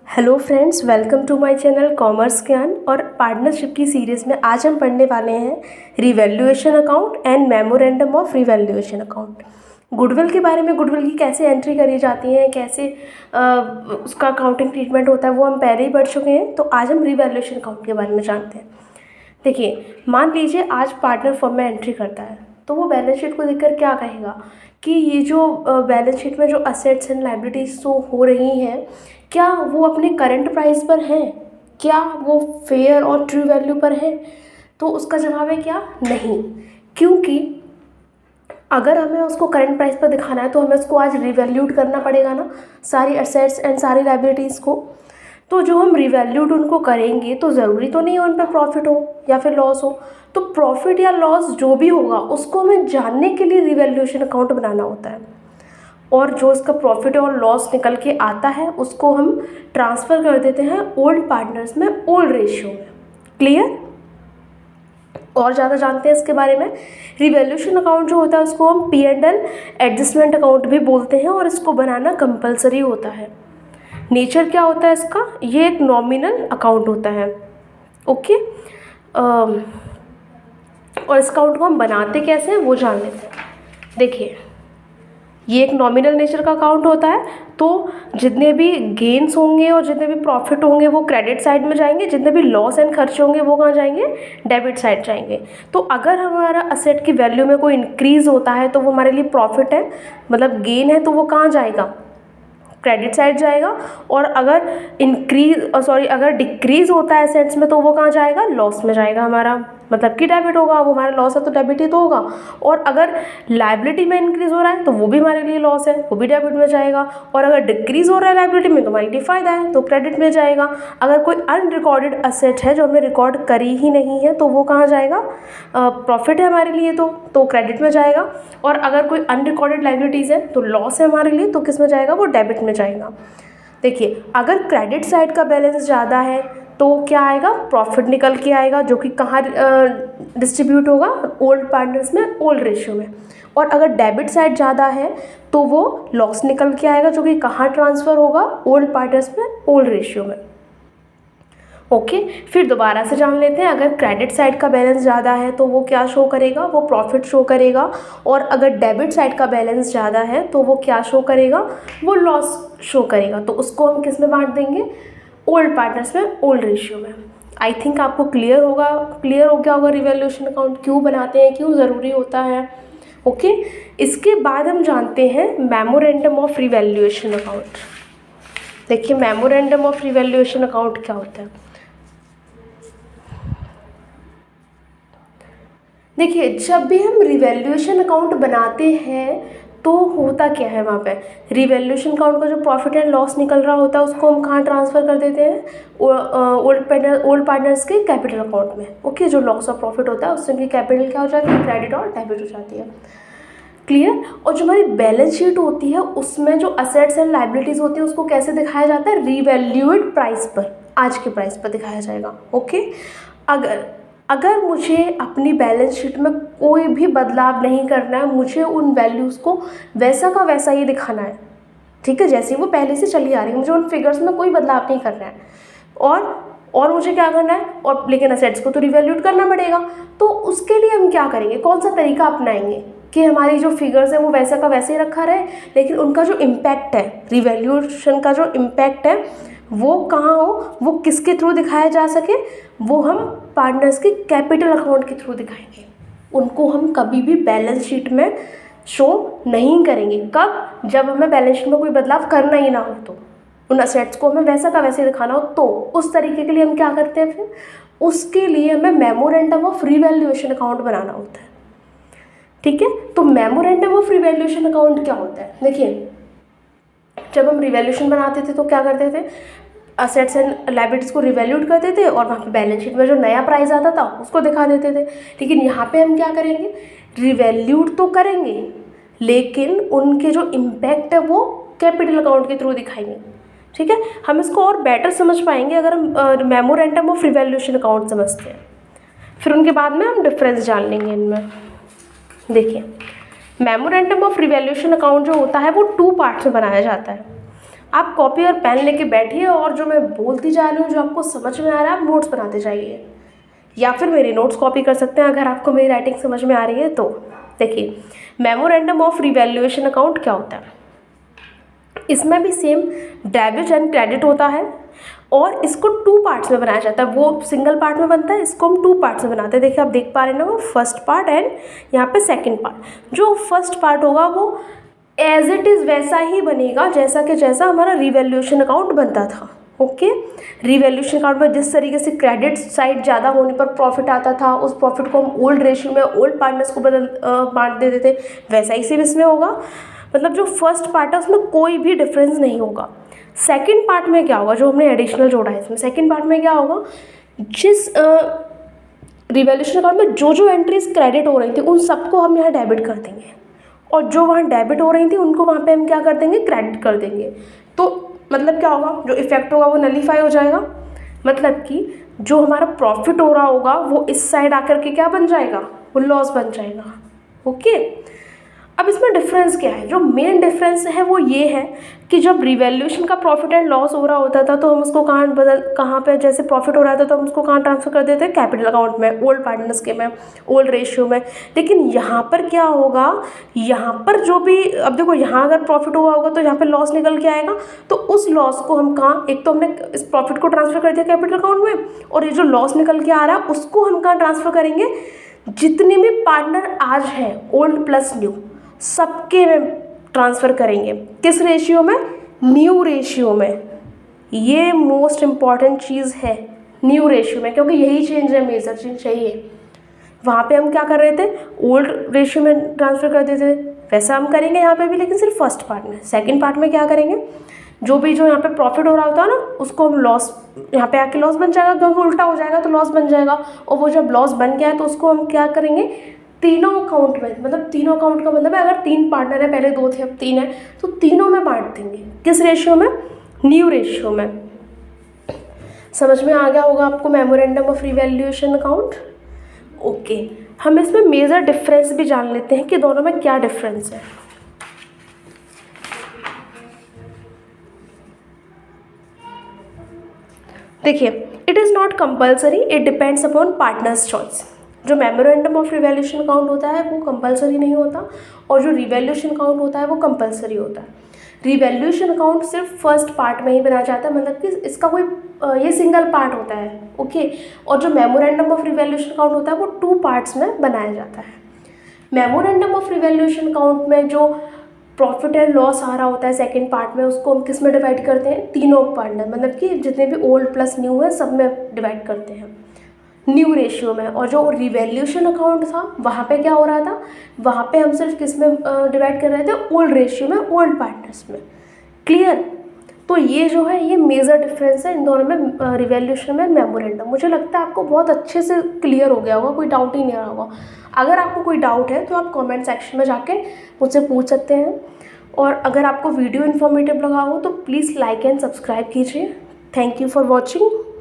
Hello friends, welcome to my channel commerce Gyan. और partnership की series में आज हम पढ़ने वाले हैं revaluation account and memorandum of revaluation account. Goodwill के बारे में, गुडविल की कैसे एंट्री करी जाती है, कैसे उसका अकाउंटिंग ट्रीटमेंट होता है, वो हम पहले ही पढ़ चुके हैं। तो आज हम रिवैल्यूएशन अकाउंट के बारे में जानते हैं। देखिए, मान लीजिए आज पार्टनर फर्म में एंट्री करता है, तो वो बैलेंस शीट को देखकर क्या कहेगा कि ये जो बैलेंस शीट में जो असेट्स एंड लायबिलिटीज़ जो हो रही हैं, क्या वो अपने करंट प्राइस पर हैं, क्या वो फेयर और ट्रू वैल्यू पर हैं। तो उसका जवाब है क्या, नहीं। क्योंकि अगर हमें उसको करंट प्राइस पर दिखाना है तो हमें उसको आज रिवैल्यूड करना पड़ेगा ना, सारी असेट्स एंड सारी लायबिलिटीज़ को। तो जो हम रिवैल्यूड उनको करेंगे तो ज़रूरी तो नहीं है उन पर प्रॉफिट हो या फिर लॉस हो। तो प्रॉफिट या लॉस जो भी होगा उसको हमें जानने के लिए रिवैल्यूएशन अकाउंट बनाना होता है। और जो इसका प्रॉफिट और लॉस निकल के आता है उसको हम ट्रांसफ़र कर देते हैं ओल्ड पार्टनर्स में, ओल्ड रेशियो में। क्लियर? और ज़्यादा जानते हैं इसके बारे में। रिवैल्यूएशन अकाउंट जो होता है उसको हम P&L एडजस्टमेंट अकाउंट भी बोलते हैं और इसको बनाना कंपलसरी होता है। नेचर क्या होता है इसका, ये एक नॉमिनल अकाउंट होता है। ओके। और इस अकाउंट को हम बनाते कैसे हैं वो जान लेते हैं। देखिए, ये एक नॉमिनल नेचर का अकाउंट होता है, तो जितने भी गेन्स होंगे और जितने भी प्रॉफिट होंगे वो क्रेडिट साइड में जाएंगे, जितने भी लॉस एंड खर्चे होंगे वो कहाँ जाएंगे, डेबिट साइड जाएंगे। तो अगर हमारा असेट की वैल्यू में कोई इंक्रीज होता है तो वो हमारे लिए प्रॉफिट है, मतलब गेन है, तो वो कहाँ जाएगा, क्रेडिट साइड जाएगा। और अगर अगर डिक्रीज होता है एसेट्स में तो वो कहाँ जाएगा, लॉस में जाएगा हमारा, मतलब कि डेबिट होगा। वो हमारा लॉस है तो डेबिट ही तो होगा। और अगर लायबिलिटी में इंक्रीज हो रहा है तो वो भी हमारे लिए लॉस है, वो भी डेबिट में जाएगा। और अगर डिक्रीज हो रहा है लायबिलिटी में तो हमारे लिए फ़ायदा है, तो क्रेडिट में जाएगा। अगर कोई अनरिकॉर्डेड असेट है जो हमने रिकॉर्ड करी ही नहीं है तो वो कहाँ जाएगा, प्रॉफिट है हमारे लिए तो क्रेडिट में जाएगा। और अगर कोई अनरिकॉर्डेड लायबिलिटीज़ है तो लॉस है हमारे लिए, तो किस में जाएगा, वो डेबिट में जाएगा। देखिए, अगर क्रेडिट साइड का बैलेंस ज़्यादा है तो क्या आएगा, प्रॉफिट निकल के आएगा, जो कि कहाँ डिस्ट्रीब्यूट होगा, ओल्ड पार्टनर्स में, ओल्ड रेशियो में। और अगर डेबिट साइड ज़्यादा है तो वो लॉस निकल के आएगा, जो कि कहाँ ट्रांसफ़र होगा, ओल्ड पार्टनर्स में, ओल्ड रेशियो में। ओके। फिर दोबारा से जान लेते हैं। अगर क्रेडिट साइड का बैलेंस ज़्यादा है तो वो क्या शो करेगा, वो प्रॉफिट शो करेगा। और अगर डेबिट साइड का बैलेंस ज़्यादा है तो वो क्या शो करेगा, वो लॉस शो करेगा। तो उसको हम किस में बांट देंगे, ओल्ड पार्टनर्स में, ओल्ड रेशियो में। आई थिंक आपको क्लियर हो गया होगा रिवैल्यूएशन अकाउंट क्यों बनाते हैं, क्यों ज़रूरी होता है। ओके। इसके बाद हम जानते हैं मेमोरेंडम ऑफ रिवैल्यूएशन अकाउंट। देखिए, मेमोरेंडम ऑफ रिवैल्यूएशन अकाउंट क्या होता है। देखिए, जब भी हम रिवैल्यूएशन अकाउंट बनाते हैं तो होता क्या है, वहाँ पे रिवैल्यूएशन अकाउंट का जो प्रॉफिट एंड लॉस निकल रहा होता है उसको हम कहाँ ट्रांसफ़र कर देते हैं, ओल्ड पार्टनर्स के कैपिटल अकाउंट में। ओके। जो लॉस और प्रॉफिट होता है उससे उनकी कैपिटल क्या हो जाती है, क्रेडिट और डेबिट हो जाती है। क्लियर? और जो हमारी बैलेंस शीट होती है उसमें जो असेट्स एंड लायबिलिटीज़ होती है उसको कैसे दिखाया जाता है, रिवैल्यूड प्राइस पर, आज के प्राइस पर दिखाया जाएगा। ओके। अगर मुझे अपनी बैलेंस शीट में कोई भी बदलाव नहीं करना है, मुझे उन वैल्यूज़ को वैसा का वैसा ही दिखाना है, ठीक है, जैसे वो पहले से चली आ रही है, मुझे उन फिगर्स में कोई बदलाव नहीं करना है। और मुझे क्या करना है, और लेकिन असेट्स को तो रिवैल्यूड करना पड़ेगा। तो उसके लिए हम क्या करेंगे, कौन सा तरीका अपनाएंगे कि हमारी जो फिगर्स है वो वैसा का वैसे ही रखा रहे, लेकिन उनका जो इम्पैक्ट है, रिवैल्यूएशन का जो इम्पैक्ट है वो कहाँ हो, वो किसके थ्रू दिखाया जा सके, वो हम पार्टनर्स के कैपिटल अकाउंट के थ्रू दिखाएंगे। उनको हम कभी भी बैलेंस शीट में शो नहीं करेंगे। कब, जब हमें बैलेंस शीट में कोई बदलाव करना ही ना हो, तो उन असेट्स को हमें वैसा का वैसे दिखाना हो, तो उस तरीके के लिए हम क्या करते हैं, फिर उसके लिए हमें मेमोरेंडम ऑफ रिवैल्यूएशन अकाउंट बनाना होता है। ठीक है। तो मेमोरेंडम ऑफ रिवैल्यूएशन अकाउंट क्या होता है, देखिए, जब हम रिवैल्यूएशन बनाते थे तो क्या करते थे, असेट्स एंड लायबिलिटीज़ को रिवैल्यूड करते थे और वहाँ पे बैलेंस शीट में जो नया प्राइस आता था उसको दिखा देते थे। लेकिन यहाँ पे हम क्या करेंगे, रिवैल्यूड तो करेंगे लेकिन उनके जो इम्पैक्ट है वो कैपिटल अकाउंट के थ्रू दिखाएंगे। ठीक है। हम इसको और बेटर समझ पाएंगे अगर हम मेमोरेंडम ऑफ रिवैल्यूएशन अकाउंट समझते हैं, फिर उनके बाद में हम डिफरेंस जान लेंगे इनमें। देखिए, मेमोरेंडम ऑफ रिवैल्यूएशन अकाउंट जो होता है वो 2 पार्ट्स में बनाया जाता है। आप कॉपी और पेन लेके बैठिए और जो मैं बोलती जा रही हूँ, जो आपको समझ में आ रहा है, आप नोट्स बनाते जाइए, या फिर मेरी नोट्स कॉपी कर सकते हैं अगर आपको मेरी राइटिंग समझ में आ रही है तो। देखिए, मेमोरेंडम ऑफ रिवैल्यूएशन अकाउंट क्या होता है। इसमें भी सेम डेबिट एंड क्रेडिट होता है और इसको 2 पार्ट्स में बनाया जाता है। वो सिंगल पार्ट में बनता है, इसको हम 2 पार्ट्स में बनाते हैं। देखिए, आप देख पा रहे हैं ना, वो फर्स्ट पार्ट एंड यहाँ पे सेकंड पार्ट। जो फर्स्ट पार्ट होगा वो एज इट इज़ वैसा ही बनेगा जैसा हमारा रिवैल्यूएशन अकाउंट बनता था। ओके, रिवैल्यूएशन अकाउंट में जिस तरीके से क्रेडिट साइड ज़्यादा होने पर प्रॉफिट आता था, उस प्रॉफिट को हम ओल्ड रेशियो में ओल्ड पार्टनर्स को बांट देते थे, वैसा ही सेम इसमें होगा। मतलब जो फर्स्ट पार्ट है उसमें कोई भी डिफरेंस नहीं होगा। सेकंड पार्ट में क्या होगा, जो हमने एडिशनल जोड़ा है इसमें, सेकंड पार्ट में क्या होगा, जिस रिवैल्यूएशन अकाउंट में जो एंट्रीज क्रेडिट हो रही थी उन सबको हम यहाँ डेबिट कर देंगे, और जो वहाँ डेबिट हो रही थी उनको वहाँ पे हम क्या कर देंगे, क्रेडिट कर देंगे। तो मतलब क्या होगा, जो इफेक्ट होगा वो नलीफाई हो जाएगा। मतलब कि जो हमारा प्रॉफिट हो रहा होगा वो इस साइड आकर के क्या बन जाएगा, वो लॉस बन जाएगा। ओके, अब इसमें डिफरेंस क्या है, जो मेन डिफरेंस है वो ये है कि जब रिवैल्यूएशन का प्रॉफिट एंड लॉस हो रहा होता था तो हम उसको कहाँ पे जैसे प्रॉफिट हो रहा था तो हम उसको कहाँ ट्रांसफर कर देते हैं, कैपिटल अकाउंट में, ओल्ड पार्टनर्स के में, ओल्ड रेशियो में। लेकिन यहाँ पर क्या होगा, यहाँ पर जो भी, अब देखो यहाँ अगर प्रॉफिट हुआ होगा तो यहाँ पर लॉस निकल के आएगा, तो उस लॉस को हम कहाँ, एक तो हमने इस प्रॉफिट को ट्रांसफर कर दिया कैपिटल अकाउंट में, और ये जो लॉस निकल के आ रहा है उसको हम कहाँ ट्रांसफर करेंगे, जितने भी पार्टनर आज हैं ओल्ड प्लस न्यू सबके में ट्रांसफ़र करेंगे। किस रेशियो में, न्यू रेशियो में। ये मोस्ट इम्पॉर्टेंट चीज़ है, न्यू रेशियो में, क्योंकि यही चेंज है, मेजर चेंज चाहिए। वहाँ पे हम क्या कर रहे थे, ओल्ड रेशियो में ट्रांसफ़र कर देते थे, वैसा हम करेंगे यहाँ पे भी, लेकिन सिर्फ फर्स्ट पार्ट में। सेकंड पार्ट में क्या करेंगे, जो यहाँ पे प्रॉफिट हो रहा होता है ना उसको हम लॉस, यहाँ पे आके लॉस बन जाएगा, क्योंकि उल्टा हो जाएगा तो लॉस बन जाएगा। और वो जब लॉस बन गया है तो उसको हम क्या करेंगे, तीनों अकाउंट में, मतलब तीनों अकाउंट का मतलब है अगर 3 पार्टनर है, पहले 2 थे अब 3 है, तो तीनों में बांट देंगे। किस रेशियो में, न्यू रेशियो में। समझ में आ गया होगा आपको memorandum of revaluation account. Okay, हम इसमें मेजर डिफरेंस भी जान लेते हैं कि दोनों में क्या डिफरेंस है। देखिए, it is not compulsory, it depends upon partners choice. जो मेमोरेंडम ऑफ रिवैल्यूएशन अकाउंट होता है वो कंपलसरी नहीं होता, और जो रिवैल्यूएशन अकाउंट होता है वो कंपलसरी होता है। रिवैल्यूएशन अकाउंट सिर्फ फर्स्ट पार्ट में ही बनाया जाता है, मतलब कि इसका कोई ये सिंगल पार्ट होता है। ओके, और जो मेमोरेंडम ऑफ रिवैल्यूएशन अकाउंट होता है वो 2 पार्ट्स में बनाया जाता है। मेमोरेंडम ऑफ रिवैल्यूएशन अकाउंट में जो प्रॉफिट एंड लॉस आ रहा होता है सेकंड पार्ट में, उसको हम किस में डिवाइड करते हैं, तीनों पार्टनर, मतलब कि जितने भी ओल्ड प्लस न्यू है सब में डिवाइड करते हैं, न्यू रेशियो में। और जो रिवैल्यूएशन अकाउंट था वहाँ पे क्या हो रहा था, वहाँ पे हम सिर्फ किस में डिवाइड कर रहे थे, ओल्ड रेशियो में, ओल्ड पार्टनर्स में। क्लियर। तो ये जो है ये मेजर डिफरेंस है इन दोनों में, रिवैल्यूएशन में, मेमोरेंडम। मुझे लगता है आपको बहुत अच्छे से क्लियर हो गया होगा, कोई डाउट ही नहीं रहा होगा। अगर आपको कोई डाउट है तो आप कमेंट सेक्शन में जाके मुझसे पूछ सकते हैं, और अगर आपको वीडियो इन्फॉर्मेटिव लगा हो तो प्लीज़ लाइक एंड सब्सक्राइब कीजिए। Thank you for watching.